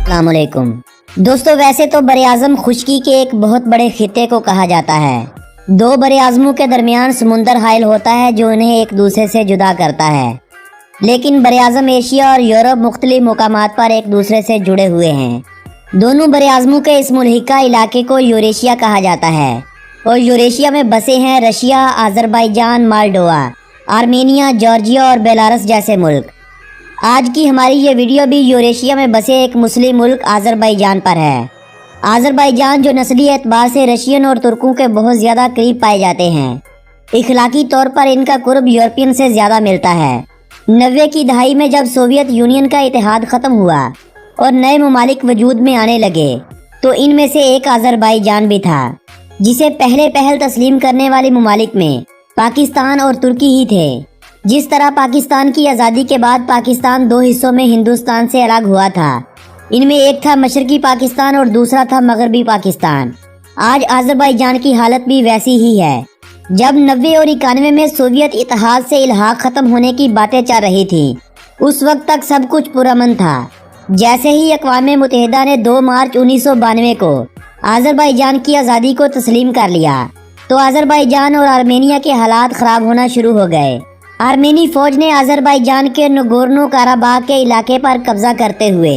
अस्सलाम वालेकुम। दोस्तों, वैसे तो बरे-आज़म खुश्की के एक बहुत बड़े खित्ते को कहा जाता है। दो बरे-आज़मों के दरमियान समुंदर हाइल होता है जो उन्हें एक दूसरे से जुदा करता है, लेकिन बरे-आज़म एशिया और यूरोप मुख्तलिफ मुकामात पर एक दूसरे से जुड़े हुए हैं। दोनों बरे-आज़मों के इस मुल्हिका इलाके को यूरेशिया कहा जाता है और यूरेशिया में बसे हैं Russia, Azerbaijan, Moldova, Armenia, Georgia और बेलारूस जैसे मुल्क। आज की हमारी ये वीडियो भी यूरेशिया में बसे एक मुस्लिम मुल्क अज़रबैजान पर है। अज़रबैजान जो नस्ली एतबार से रशियन और तुर्कों के बहुत ज़्यादा करीब पाए जाते हैं, इखलाकी तौर पर इनका कुर्ब यूरोपियन से ज़्यादा मिलता है। 90 की दहाई में जब सोवियत यूनियन का इतिहाद ख़त्म हुआ और नए ममालिक वजूद में आने लगे, तो इनमें से एक अज़रबैजान भी था, जिसे पहल तस्लीम करने वाले ममालिक में पाकिस्तान और तुर्की ही थे। जिस तरह पाकिस्तान की आज़ादी के बाद पाकिस्तान दो हिस्सों में हिंदुस्तान से अलग हुआ था, इनमें एक था मशरकी पाकिस्तान और दूसरा था मगरबी पाकिस्तान। आज अज़रबैजान की हालत भी वैसी ही है। जब 90 और 91 में सोवियत इत्तेहाद से इल्हाक ख़त्म होने की बातें चल रही थी, उस वक्त तक सब कुछ पुरअमन था। जैसे ही अक़वाम मुत्तहिदा ने 2 मार्च 1992 को अज़रबैजान की आज़ादी को तस्लीम कर लिया, तो अज़रबैजान और आर्मेनिया के हालात ख़राब होना शुरू हो गए। आर्मेनी फौज ने अज़रबैजान के नगोर्नो काराबाग के इलाके पर कब्जा करते हुए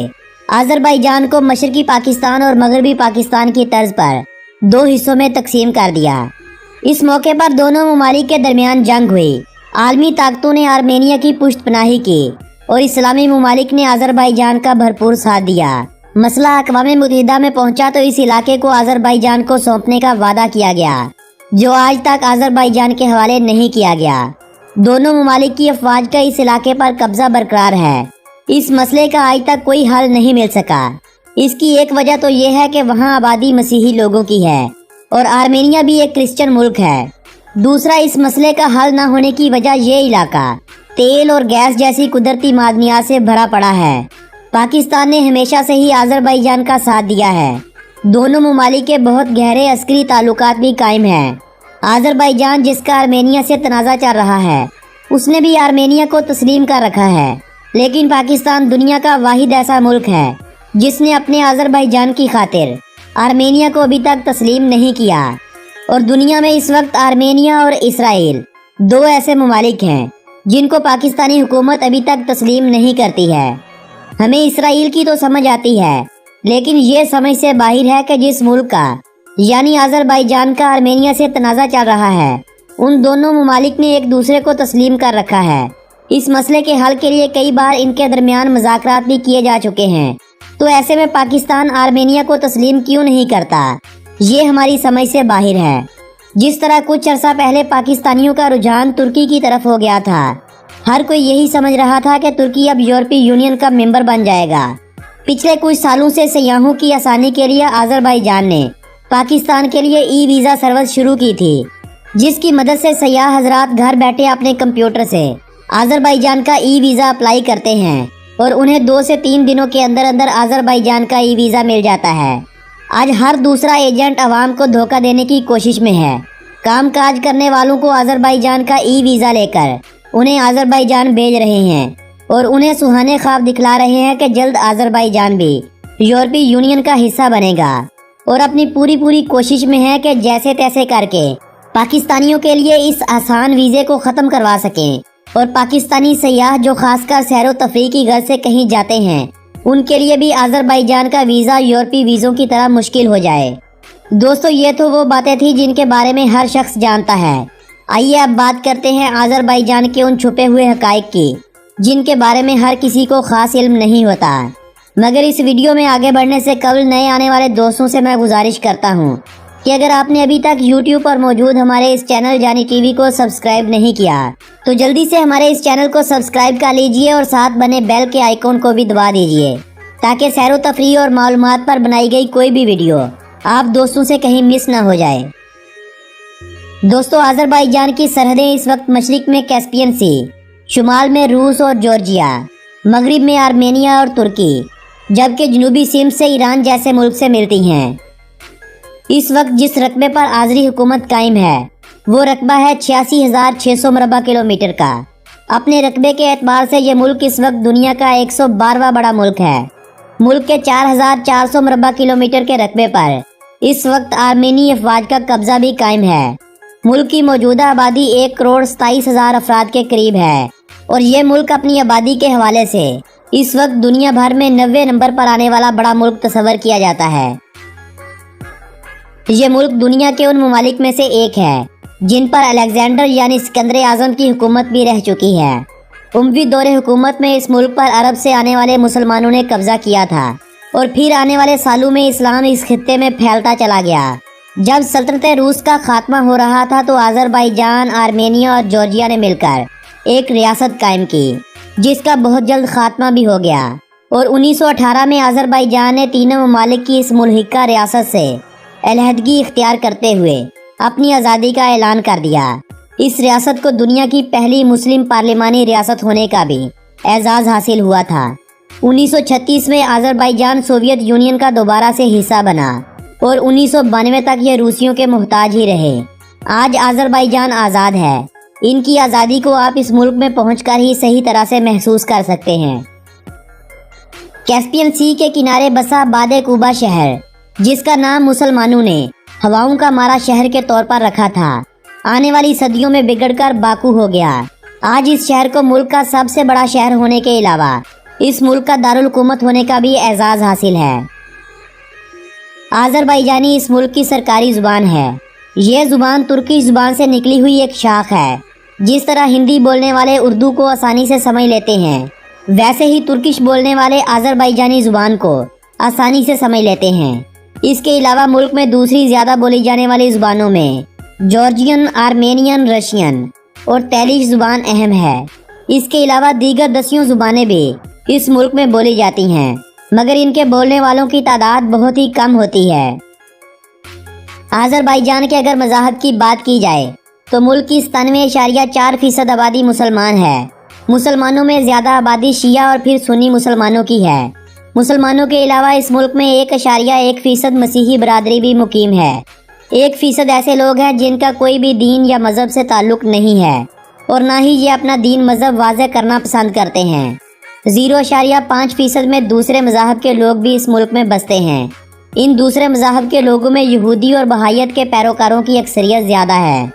अज़रबैजान को मशरकी पाकिस्तान और मगरबी पाकिस्तान की तर्ज पर 2 हिस्सों में तकसीम कर दिया। इस मौके पर दोनों ममालिक के दरमियान जंग हुई। आलमी ताकतों ने आर्मेनिया की पुष्टपनाही की और इस्लामी ममालिक ने अज़रबैजान का भरपूर साथ दिया। मसला अक़वाम मुत्तहिदा में पहुंचा तो इस इलाके को अज़रबैजान को सौंपने का वादा किया गया, जो आज तक अज़रबैजान के हवाले नहीं किया गया। दोनों ममालिक की अफवाज का इस इलाके पर कब्जा बरकरार है। इस मसले का आज तक कोई हल नहीं मिल सका। इसकी एक वजह तो ये है कि वहाँ आबादी मसीही लोगों की है और आर्मेनिया भी एक क्रिश्चियन मुल्क है। दूसरा, इस मसले का हल न होने की वजह ये इलाका तेल और गैस जैसी कुदरती मादनियात से भरा पड़ा है। पाकिस्तान ने हमेशा से ही अज़रबैजान का साथ दिया है। दोनों ममालिक के बहुत गहरे अस्करी ताल्लुकात भी कायम हैं। अज़रबैजान, जिसका आर्मेनिया से तनाज़ा चल रहा है, उसने भी आर्मेनिया को तस्लीम कर रखा है, लेकिन पाकिस्तान दुनिया का वाहिद ऐसा मुल्क है जिसने अपने अज़रबैजान की खातिर आर्मेनिया को अभी तक तस्लीम नहीं किया। और दुनिया में इस वक्त आर्मेनिया और इसराइल 2 ऐसे ममालिक हैं जिनको पाकिस्तानी हुकूमत अभी तक तस्लीम नहीं करती है। हमें इसराइल की तो समझ आती है, लेकिन ये समझ से बाहर है कि जिस मुल्क का यानी अज़रबैजान का आर्मेनिया से तनाज़ा चल रहा है, उन दोनों ममालिक ने एक दूसरे को तस्लीम कर रखा है। इस मसले के हल के लिए कई बार इनके दरमियान मुज़ाकरात भी किए जा चुके हैं। तो ऐसे में पाकिस्तान आर्मेनिया को तस्लीम क्यों नहीं करता, ये हमारी समझ से बाहर है। जिस तरह कुछ अरसा पहले पाकिस्तानियों का रुझान तुर्की की तरफ हो गया था, हर कोई यही समझ रहा था कि तुर्की अब यूरोपीय यूनियन का मेंबर बन जाएगा। पिछले कुछ सालों से सयाहों की आसानी के लिए अज़रबैजान ने पाकिस्तान के लिए ई वीज़ा सर्विस शुरू की थी, जिसकी मदद से सयाह हजरात घर बैठे अपने कंप्यूटर से अज़रबैजान का ई वीज़ा अप्लाई करते हैं और उन्हें 2 से 3 दिनों के अंदर अंदर अज़रबैजान का ई वीज़ा मिल जाता है। आज हर दूसरा एजेंट आवाम को धोखा देने की कोशिश में है। कामकाज करने वालों को अज़रबैजान का ई वीज़ा लेकर उन्हें अज़रबैजान भेज रहे हैं और उन्हें सुहाने ख्वाब दिखला रहे हैं कि जल्द अज़रबैजान भी यूरोपीय यूनियन का हिस्सा बनेगा, और अपनी पूरी कोशिश में है कि जैसे तैसे करके पाकिस्तानियों के लिए इस आसान वीज़े को ख़त्म करवा सकें और पाकिस्तानी सयाह जो खासकर सैरो तफरीह की गर्ज से कहीं जाते हैं, उनके लिए भी अज़रबैजान का वीज़ा यूरोपीय वीज़ों की तरह मुश्किल हो जाए। दोस्तों, ये तो वो बातें थी जिनके बारे में हर शख्स जानता है। आइए अब बात करते हैं अज़रबैजान के उन छुपे हुए हक़ाइक़ की, जिनके बारे में हर किसी को ख़ास इल्म नहीं होता। मगर इस वीडियो में आगे बढ़ने से कबल नए आने वाले दोस्तों से मैं गुजारिश करता हूँ कि अगर आपने अभी तक YouTube पर मौजूद हमारे इस चैनल जानी टीवी को सब्सक्राइब नहीं किया, तो जल्दी से हमारे इस चैनल को सब्सक्राइब कर लीजिए और साथ बने बेल के आइकॉन को भी दबा दीजिए, ताकि सैरो तफरीह और मालूमात पर बनाई गई कोई भी वीडियो आप दोस्तों से कहीं मिस ना हो जाए। दोस्तों, अज़रबैजान की सरहदें इस वक्त मशरिक में कैस्पियन सी, शुमाल में रूस और जॉर्जिया, मगरिब में आर्मेनिया और तुर्की, जबकि जनूबी सिंध से ईरान जैसे मुल्क से मिलती हैं। इस वक्त जिस रकबे पर आज़री हुकूमत कायम है, वो रकबा है 86,600 मरबा किलोमीटर का। अपने रकबे के एतबार से ये मुल्क इस वक्त दुनिया का 112वां बड़ा मुल्क है। मुल्क के 4400 मरबा किलोमीटर के रकबे पर इस वक्त आर्मेनी अफवाज का कब्जा भी कायम है। मुल्क की मौजूदा आबादी 1,27,000 अफराद के करीब है और ये मुल्क अपनी आबादी के हवाले से इस वक्त दुनिया भर में 90 नंबर पर आने वाला बड़ा मुल्क तस्वर किया जाता है। ये मुल्क दुनिया के उन ममालिक में से एक है जिन पर अलेक्जेंडर यानी सिकंदर आजम की हुकूमत भी रह चुकी है। उमवी दौरे हुकूमत में इस मुल्क पर अरब से आने वाले मुसलमानों ने कब्जा किया था और फिर आने वाले सालों में इस्लाम इस खित्ते में फैलता चला गया। जब सल्तनत रूस का खात्मा हो रहा था तो अजरबैजान, आर्मेनिया और जॉर्जिया ने मिलकर एक रियासत कायम की, जिसका बहुत जल्द खात्मा भी हो गया और 1918 में अजरबैजान ने तीनों ममालिक की इस मुल्हिका रियासत से अलहदगी इख्तियार करते हुए अपनी आज़ादी का ऐलान कर दिया। इस रियासत को दुनिया की पहली मुस्लिम पार्लिमानी रियासत होने का भी एजाज़ हासिल हुआ था। 1936 में अजरबैजान सोवियत यूनियन का दोबारा से हिस्सा बना और 1992 तक ये रूसियों के मोहताज ही रहे। आज अजरबैजान आज़ाद है। इनकी आज़ादी को आप इस मुल्क में पहुंचकर ही सही तरह से महसूस कर सकते हैं। कैस्पियन सी के किनारे बसा बादे कुबा शहर, जिसका नाम मुसलमानों ने हवाओं का मारा शहर के तौर पर रखा था, आने वाली सदियों में बिगड़कर बाकू हो गया। आज इस शहर को मुल्क का सबसे बड़ा शहर होने के अलावा इस मुल्क का दारुल हुकूमत होने का भी एजाज़ हासिल है। अजरबैजानी इस मुल्क की सरकारी ज़ुबान है। ये ज़ुबान तुर्की ज़ुबान से निकली हुई एक शाख है। जिस तरह हिंदी बोलने वाले उर्दू को आसानी से समझ लेते हैं, वैसे ही तुर्किश बोलने वाले अजरबैजानी ज़ुबान को आसानी से समझ लेते हैं। इसके अलावा मुल्क में दूसरी ज़्यादा बोली जाने वाली ज़ुबानों में जॉर्जियन, आर्मेनियन, रशियन और तैलिश ज़ुबान अहम है। इसके अलावा दीगर 10 ज़ुबानें भी इस मुल्क में बोली जाती हैं, मगर इनके बोलने वालों की तादाद बहुत ही कम होती है। अजरबैजान के अगर मज़ाहब की बात की जाए तो मुल्क की 97.4% आबादी मुसलमान है। मुसलमानों में ज़्यादा आबादी शिया और फिर सुन्नी मुसलमानों की है। मुसलमानों के अलावा इस मुल्क में 1.1% मसीही बरादरी भी मुकीम है। 1% ऐसे लोग हैं जिनका कोई भी दीन या मज़हब से ताल्लुक़ नहीं है और ना ही ये अपना दीन मज़हब वाज़े करना पसंद करते हैं। 0.5% में दूसरे मज़ाहब के लोग भी इस मुल्क में बसते हैं। इन दूसरे मज़ाहब के लोगों में यहूदी और बहायत के पैरोकारों की अक्सरियत ज़्यादा है।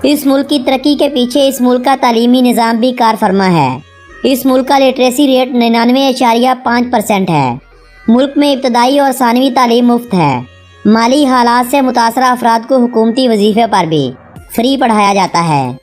इस मुल्क की तरक्की के पीछे इस मुल्क का तालीमी निज़ाम भी कार फरमा है। इस मुल्क का लिटरेसी रेट 99.5% है। मुल्क में इब्तदाई और सानवी तालीम मुफ्त है। माली हालात से मुतासरा अफराद को हुकूमती वजीफे पर भी फ्री पढ़ाया जाता है।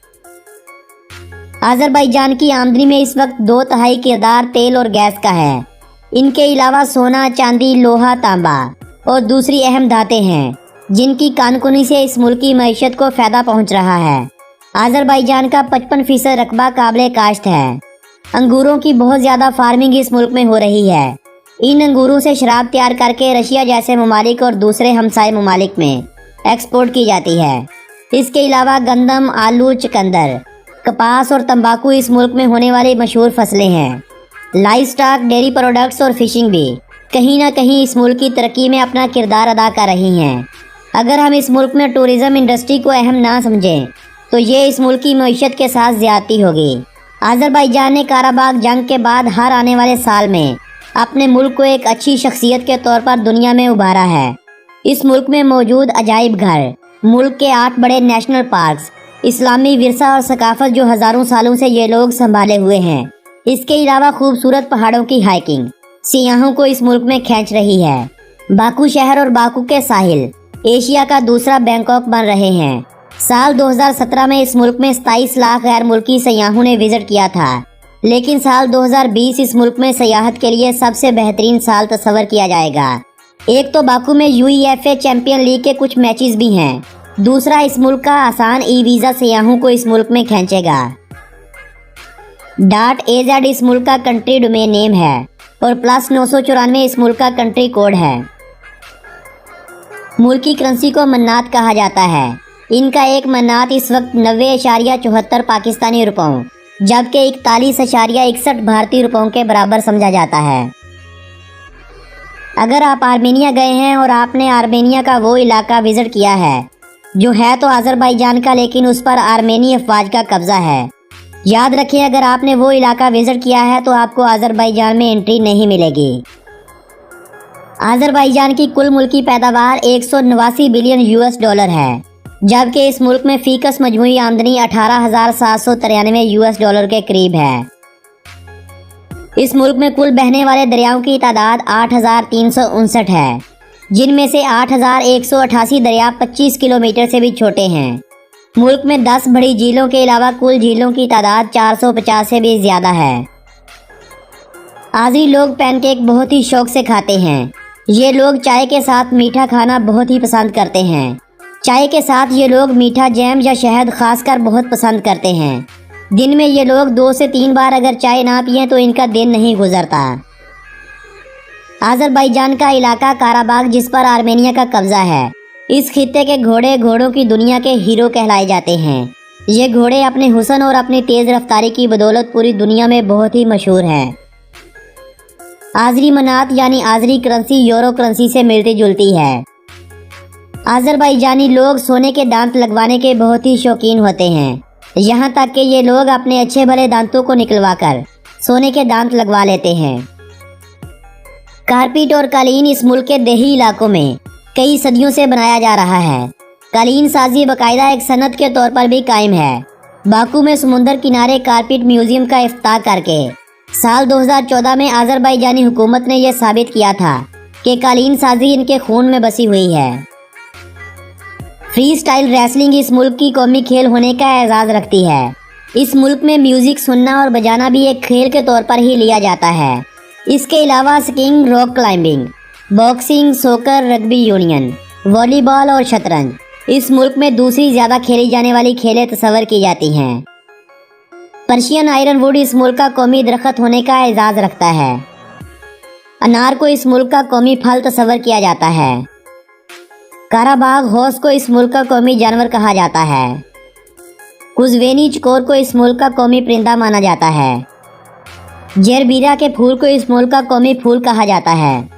अजरबैजान की आमदनी में इस वक्त 2/3 किरदार तेल और गैस का है। इनके अलावा सोना, चांदी, लोहा, तांबा और दूसरी अहम धातें हैं जिनकी कानकुनी से इस मुल्क की मईशत को फ़ायदा पहुंच रहा है। अजरबैजान का 55% रकबा काबिल काश्त है। अंगूरों की बहुत ज़्यादा फार्मिंग इस मुल्क में हो रही है। इन अंगूरों से शराब तैयार करके रशिया जैसे ममालिक और दूसरे हमसाय ममालिक में एक्सपोर्ट की जाती है। इसके अलावा गंदम, आलू, चुकंदर, कपास और तंबाकू इस मुल्क में होने वाली मशहूर फसलें हैं। लाइव स्टॉक, डेयरी प्रोडक्ट्स और फिशिंग भी कहीं ना कहीं इस मुल्क की तरक्की में अपना किरदार अदा कर रही हैं। अगर हम इस मुल्क में टूरिज़्म इंडस्ट्री को अहम ना समझें तो ये इस मुल्क की मईशत के साथ ज़्यादती होगी। अजरबैजान ने काराबाग जंग के बाद हर आने वाले साल में अपने मुल्क को एक अच्छी शख्सियत के तौर पर दुनिया में उभारा है। इस मुल्क में मौजूद अजायब घर, मुल्क के 8 बड़े नेशनल पार्क्स, इस्लामी विरसा और सकाफत जो हज़ारों सालों से ये लोग संभाले हुए हैं। इसके अलावा खूबसूरत पहाड़ों की हाइकिंग सियाहों को इस मुल्क में खींच रही है। बाकू शहर और बाकू के साहिल एशिया का दूसरा बैंकॉक बन रहे हैं। साल 2017 में इस मुल्क में 27 लाख गैर मुल्की सयाहों ने विजिट किया था, लेकिन साल 2020 इस मुल्क में सयाहत के लिए सबसे बेहतरीन साल तस्वर किया जाएगा। एक तो बाकू में UEFA चैंपियन लीग के कुछ मैचेस भी हैं, दूसरा इस मुल्क का आसान वीज़ा सयाहों को इस मुल्क में खींचेगा। .az इस मुल्क का कंट्री डोमेन नेम है और +994 इस मुल्क का कंट्री कोड है। मुल्क की करेंसी को मन्नात कहा जाता है। इनका एक मन्नात इस वक्त 90.74 पाकिस्तानी रुपयों जबकि 41.61 भारतीय रुपयों के बराबर समझा जाता है। अगर आप आर्मेनिया गए हैं और आपने आर्मेनिया का वो इलाका विजिट किया है जो है तो अजरबैजान का, लेकिन उस पर आर्मेनी अफवाज का कब्जा है, याद रखें, अगर आपने वो इलाका विजिट किया है तो आपको आज़रबाईजान में एंट्री नहीं मिलेगी। आज़रबाईजान की कुल मुल्की पैदावार 189 बिलियन यूएस डॉलर है, जबकि इस मुल्क में फीकस मजमूई आमदनी 18,793 यूएस डॉलर के करीब है। इस मुल्क में कुल बहने वाले दरियाओं की तादाद 8,359 है, जिनमें से 8,188 दरिया 25 किलोमीटर से भी छोटे हैं। मुल्क में 10 बड़ी झीलों के अलावा कुल झीलों की तादाद 450 से भी ज़्यादा है। आज़री लोग पैनकेक बहुत ही शौक से खाते हैं। ये लोग चाय के साथ मीठा खाना बहुत ही पसंद करते हैं। चाय के साथ ये लोग मीठा जैम या शहद खासकर बहुत पसंद करते हैं। दिन में ये लोग 2 से 3 बार अगर चाय ना पिएं तो इनका दिन नहीं गुजरता। आज़रबाईजान का इलाका काराबाग, जिस पर आर्मेनिया का कब्जा है, इस खित्ते के घोड़े घोड़ों की दुनिया के हीरो कहलाए जाते हैं। ये घोड़े अपने हुस्न और अपनी तेज़ रफ्तारी की बदौलत पूरी दुनिया में बहुत ही मशहूर हैं। आज़री मनात यानी आज़री करेंसी यूरो करेंसी से मिलती जुलती है। आज़रबाईजानी लोग सोने के दांत लगवाने के बहुत ही शौकीन होते हैं, यहाँ तक कि ये लोग अपने अच्छे भले दांतों को निकलवाकर सोने के दांत लगवा लेते हैं। कारपेट और कालीन इस मुल्क के देही इलाकों में कई सदियों से बनाया जा रहा है। कालीन साजी बाकायदा एक सनत के तौर पर भी कायम है। बाकू में समुंदर किनारे कारपेट म्यूजियम का इफ्ताह करके साल 2014 में आज़रबाईजानी हुकूमत ने यह साबित किया था कि कालीन साजी इनके खून में बसी हुई है। फ्री स्टाइल रेसलिंग इस मुल्क की कौमी खेल होने का एजाज़ रखती है। इस मुल्क में म्यूजिक सुनना और बजाना भी एक खेल के तौर पर ही लिया जाता है। इसके अलावा स्कीइंग, रॉक क्लाइंबिंग, बॉक्सिंग, सोकर, रग्बी यूनियन, वॉलीबॉल और शतरंज इस मुल्क में दूसरी ज़्यादा खेली जाने वाली खेलें तस्वर की जाती हैं। पर्शियन आयरन वुड इस मुल्क का कौमी दरख्त होने का एजाज़ रखता है। अनार को इस मुल्क का कौमी फल तस्वर किया जाता है। काराबाग हॉर्स को इस मुल्क का कौमी जानवर कहा जाता है। कुजवेनी चकोर को इस मुल्क का कौमी परिंदा माना जाता है। जेरबीरा के फूल को इस मुल्क का कौमी फूल कहा जाता है।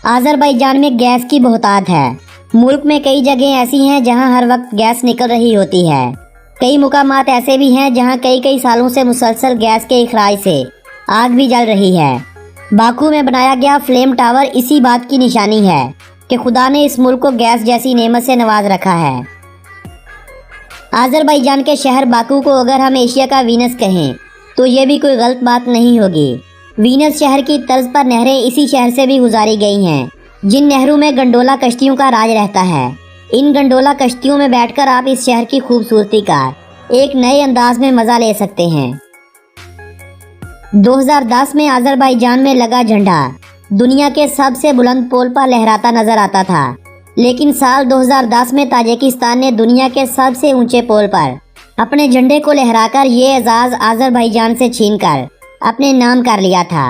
आज़रबाईजान में गैस की बहुतायत है। मुल्क में कई जगह ऐसी हैं जहां हर वक्त गैस निकल रही होती है। कई मुकामात ऐसे भी हैं जहां कई सालों से मुसलसल गैस के इखराज से आग भी जल रही है। बाकू में बनाया गया फ्लेम टावर इसी बात की निशानी है कि खुदा ने इस मुल्क को गैस जैसी नेमत से नवाज रखा है। आज़रबाईजान के शहर बाकू को अगर हम एशिया का वीनस कहें तो ये भी कोई गलत बात नहीं होगी। वीनस शहर की तर्ज पर नहरें इसी शहर से भी गुजारी गई हैं, जिन नहरों में गंडोला कश्तियों का राज रहता है। इन गंडोला कश्तियों में बैठकर आप इस शहर की खूबसूरती का एक नए अंदाज में मज़ा ले सकते हैं। 2010 में आज़रबाईजान में लगा झंडा दुनिया के सबसे बुलंद पोल पर लहराता नजर आता था, लेकिन साल 2010 में ताजिकिस्तान ने दुनिया के सबसे ऊंचे पोल पर अपने झंडे को लहराकर ये एजाज़ आज़रबाईजान से छीनकर अपने नाम कर लिया था।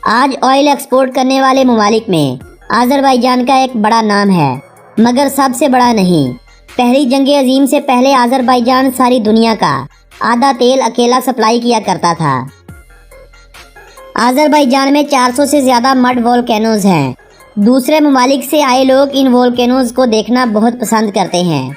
आज ऑयल एक्सपोर्ट करने वाले ममालिक में आज़रबाईजान का एक बड़ा नाम है, मगर सबसे बड़ा नहीं। पहली जंग अजीम से पहले आज़रबाईजान सारी दुनिया का आधा तेल अकेला सप्लाई किया करता था। आज़रबाईजान में 400 से ज़्यादा मड वोल्केनोज हैं। दूसरे ममालिक से आए लोग इन वोल्केनोज को देखना बहुत पसंद करते हैं।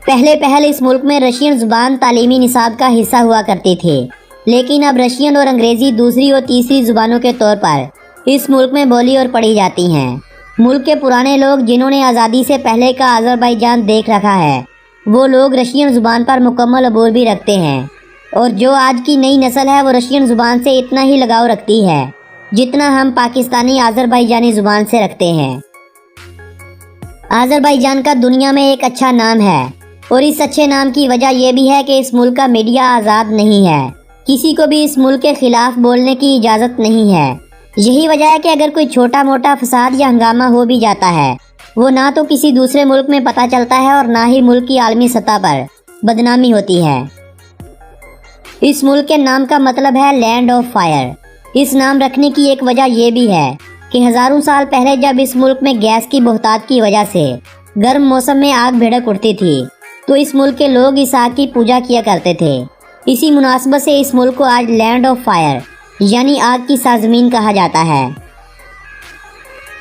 पहले इस मुल्क में रशियन ज़ुबान तालीमी निसाब का हिस्सा हुआ करती थी, लेकिन अब रशियन और अंग्रेज़ी दूसरी और तीसरी ज़ुबानों के तौर पर इस मुल्क में बोली और पढ़ी जाती हैं। मुल्क के पुराने लोग जिन्होंने आज़ादी से पहले का आज़रबाईजान देख रखा है, वो लोग रशियन ज़ुबान पर मुकम्मल अबूर भी रखते हैं, और जो आज की नई नस्ल है वो रशियन ज़ुबान से इतना ही लगाव रखती है जितना हम पाकिस्तानी आज़रबाईजानी ज़ुबान से रखते हैं। आज़रबाईजान का दुनिया में एक अच्छा नाम है, और इस अच्छे नाम की वजह यह भी है कि इस मुल्क का मीडिया आज़ाद नहीं है। किसी को भी इस मुल्क के खिलाफ बोलने की इजाज़त नहीं है। यही वजह है कि अगर कोई छोटा मोटा फसाद या हंगामा हो भी जाता है, वो ना तो किसी दूसरे मुल्क में पता चलता है और ना ही मुल्क की आलमी सतह पर बदनामी होती है। इस मुल्क के नाम का मतलब है लैंड ऑफ फायर। इस नाम रखने की एक वजह यह भी है कि हज़ारों साल पहले जब इस मुल्क में गैस की बहुतायत की वजह से गर्म मौसम में आग भड़क उठती थी, तो इस मुल्क के लोग इस आग की पूजा किया करते थे। इसी मुनासबत से इस मुल्क को आज लैंड ऑफ फायर यानी आग की साज़मीन कहा जाता है।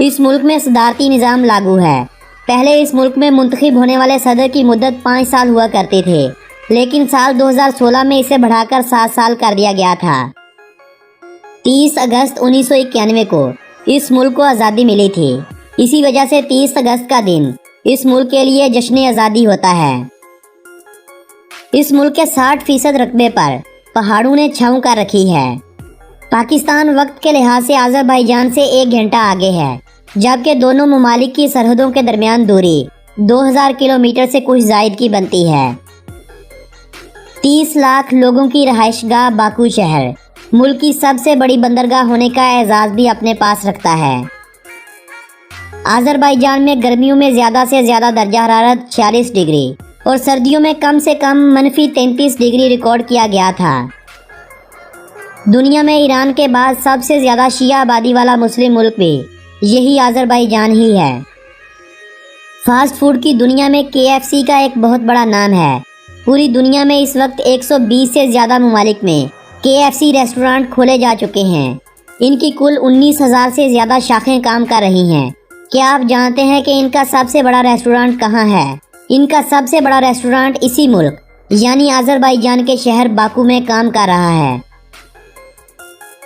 इस मुल्क में सदारती निज़ाम लागू है। पहले इस मुल्क में मुंतखब होने वाले सदर की मुद्दत 5 साल हुआ करती थी, लेकिन साल 2016 में इसे बढ़ाकर 7 साल कर दिया गया था। 30 अगस्त 1991 को इस मुल्क को आज़ादी मिली थी। इसी वजह से 30 अगस्त का दिन इस मुल्क के लिए जश्न आज़ादी होता है। इस मुल्क के 60% रकबे पर पहाड़ों ने छांव कर रखी है। पाकिस्तान वक्त के लिहाज से आज़रबाईजान से 1 घंटा आगे है, जबकि दोनों ममालिक की सरहदों के दरमियान दूरी 2000 किलोमीटर से कुछ ज़ायद की बनती है। 30 लाख लोगों की रहायशगाह बाकू शहर मुल्क की सबसे बड़ी बंदरगाह होने का एजाज़ भी अपने पास रखता है। आज़रबाईजान में गर्मियों में ज़्यादा से ज़्यादा दर्जा हरारत 46 डिग्री और सर्दियों में कम से कम -33 डिग्री रिकॉर्ड किया गया था। दुनिया में ईरान के बाद सबसे ज़्यादा शिया आबादी वाला मुस्लिम मुल्क भी यही आज़रबाईजान ही है। फास्ट फूड की दुनिया में KFC का एक बहुत बड़ा नाम है। पूरी दुनिया में इस वक्त 120 से ज़्यादा ममालिक में KFC रेस्टोरेंट खोले जा चुके हैं। इनकी कुल 19,000 से ज़्यादा शाखें काम कर रही हैं। क्या आप जानते हैं कि इनका सबसे बड़ा रेस्टोरेंट कहाँ है? इनका सबसे बड़ा रेस्टोरेंट इसी मुल्क यानी आज़रबाईजान के शहर बाकू में काम कर रहा है।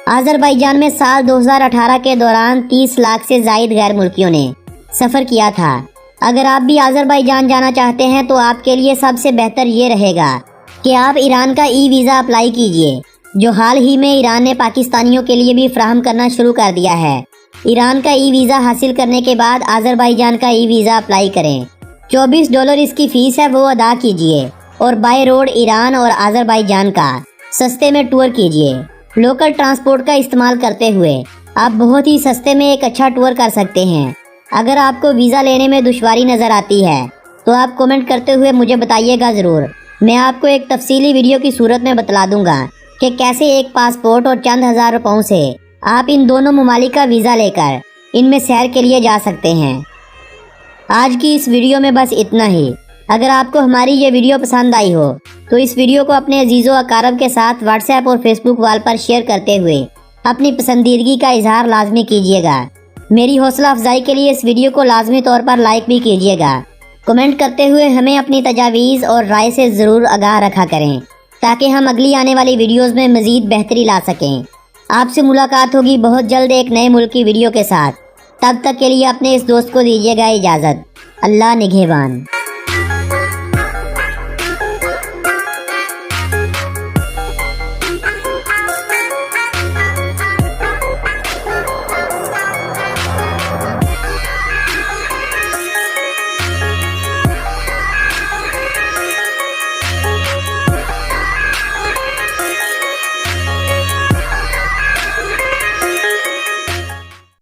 आज़रबाईजान में साल 2018 के दौरान 30 लाख से ज़ायद गैर मुल्कियों ने सफ़र किया था। अगर आप भी आज़रबाईजान जाना चाहते हैं तो आपके लिए सबसे बेहतर ये रहेगा कि आप ईरान का वीज़ा अप्लाई कीजिए, जो हाल ही में ईरान ने पाकिस्तानियों के लिए भी फ्राहम करना शुरू कर दिया है। ईरान का वीज़ा हासिल करने के बाद आज़रबाईजान का वीज़ा अप्लाई करें। $24 इसकी फ़ीस है, वो अदा कीजिए और बाय रोड ईरान और आज़रबाईजान का सस्ते में टूर कीजिए। लोकल ट्रांसपोर्ट का इस्तेमाल करते हुए आप बहुत ही सस्ते में एक अच्छा टूर कर सकते हैं। अगर आपको वीज़ा लेने में दुश्वारी नज़र आती है तो आप कमेंट करते हुए मुझे बताइएगा ज़रूर। मैं आपको एक तफसीली वीडियो की सूरत में बतला दूंगा कि कैसे एक पासपोर्ट और चंद हज़ार रुपयों से आप इन दोनों ममालिक का वीज़ा लेकर इनमें सैर के लिए जा सकते हैं। आज की इस वीडियो में बस इतना ही। अगर आपको हमारी ये वीडियो पसंद आई हो तो इस वीडियो को अपने अजीज़ों अकारब के साथ व्हाट्सएप और फेसबुक वाल पर शेयर करते हुए अपनी पसंदीदगी का इजहार लाजमी कीजिएगा। मेरी हौसला अफजाई के लिए इस वीडियो को लाजमी तौर पर लाइक भी कीजिएगा। कमेंट करते हुए हमें अपनी तजावीज़ और राय से ज़रूर आगाह रखा करें, ताकि हम अगली आने वाली वीडियोज़ में मज़ीद बेहतरी ला सकें। आपसे मुलाकात होगी बहुत जल्द एक नए मुल्क की वीडियो के साथ। तब तक के लिए अपने इस दोस्त को दीजिएगा इजाज़त। अल्लाह निगहबान।